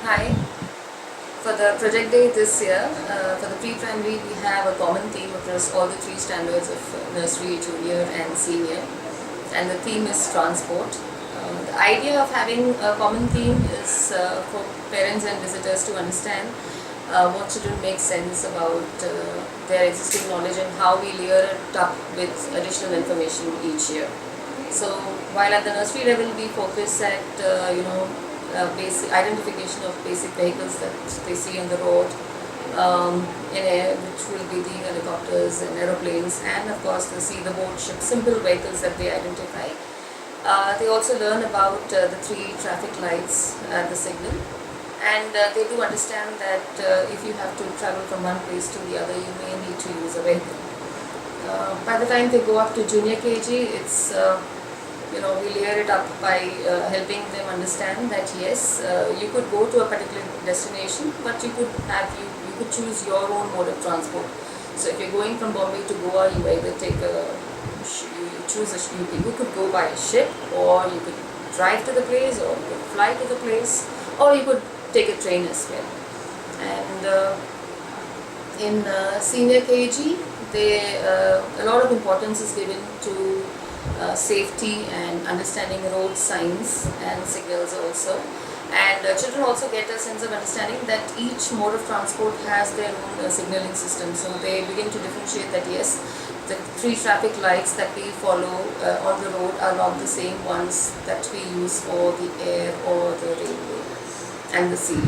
Hi. For the project day this year, for the pre-primary, we have a common theme across all the three standards of nursery, junior and senior, and the theme is transport. The idea of having a common theme is for parents and visitors to understand what children make sense about their existing knowledge and how we layer it up with additional information each year. So while at the nursery level we focus at basic identification of basic vehicles that they see on the road in air, which will be the helicopters and aeroplanes, and of course they see the boat, ship, simple vehicles that they identify. They also learn about the three traffic lights at the signal, and they do understand that if you have to travel from one place to the other, you may need to use a vehicle. By the time they go up to junior KG, it's we layer it up by helping them understand that yes, you could go to a particular destination, but you could choose your own mode of transport. So if you're going from Bombay to Goa, you either take you could go by a ship, or you could drive to the place, or you could fly to the place, or you could take a train as well. And in senior KG, a lot of importance is given to safety and understanding road signs and signals also. And children also get a sense of understanding that each mode of transport has their own signaling system. So they begin to differentiate that yes, the three traffic lights that we follow on the road are not the same ones that we use for the air or the railway and the sea.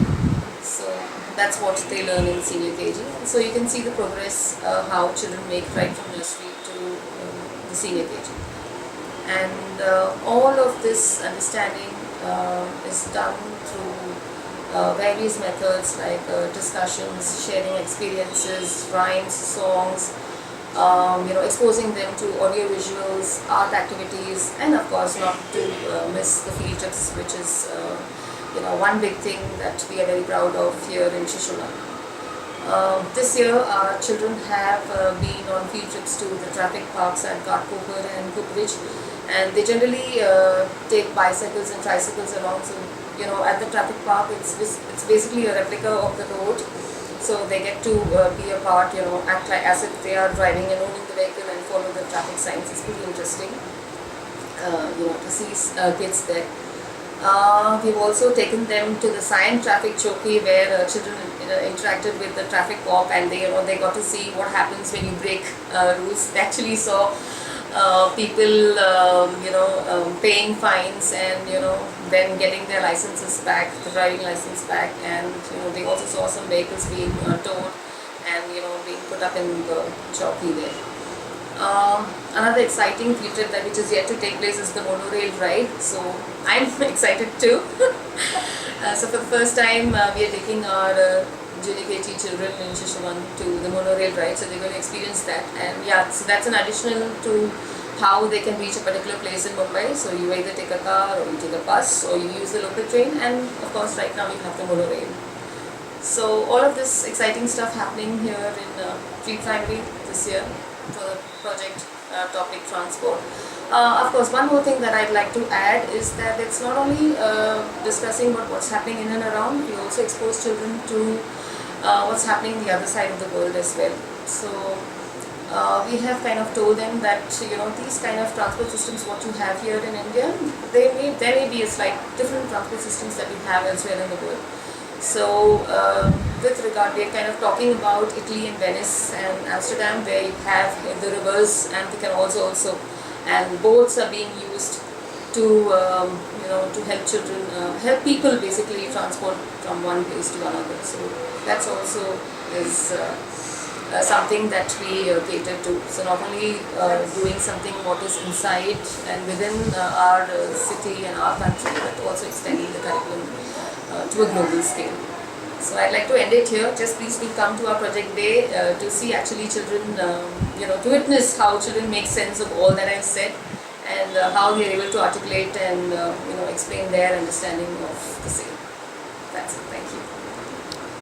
So that's what they learn in senior KG. So you can see the progress how children make right from nursery to the senior KG. And all of this understanding is done through various methods like discussions, sharing experiences, rhymes, songs, exposing them to audio visuals, art activities, and of course not to miss the field trips, which is one big thing that we are very proud of here in Shishula. This year our children have been on field trips to the traffic parks at Ghatkopar and Cookridge, and they generally take bicycles and tricycles along. So at the traffic park it's basically a replica of the road, so they get to be a part, act like as if they are driving and owning the vehicle and follow the traffic signs. It's pretty interesting to see kids there. We've also taken them to the Sion Traffic Chowki, where children interacted with the traffic cop, and they got to see what happens when you break rules. They actually saw people paying fines and then getting their licenses back, the driving license back, and they also saw some vehicles being towed and being put up in the chowki there. Another exciting field trip which is yet to take place is the monorail ride. So I'm excited too. So for the first time we are taking our junior KG children in Shishwan to the monorail ride, so they're going to experience that. And yeah, so that's an additional to how they can reach a particular place in Mumbai. So you either take a car, or you take a bus, or you use the local train, and of course right now we have the monorail. So all of this exciting stuff happening here in pre-primary this year for the project topic transport. Of course, one more thing that I'd like to add is that it's not only discussing about what's happening in and around, we also expose children to what's happening the other side of the world as well. So we have kind of told them that these kind of transport systems what you have here in India, there may be a slight different transport systems that we have elsewhere in the world. So with regard, we are kind of talking about Italy and Venice and Amsterdam, where you have the rivers and the canals also, and boats are being used to to help children, help people basically transport from one place to another. So that's also is something that we cater to. So not only doing something what is inside and within our city and our country, but also extending the curriculum to a global scale. So I'd like to end it here. Just please do come to our project day to see actually children, to witness how children make sense of all that I've said, and how they are able to articulate and explain their understanding of the same.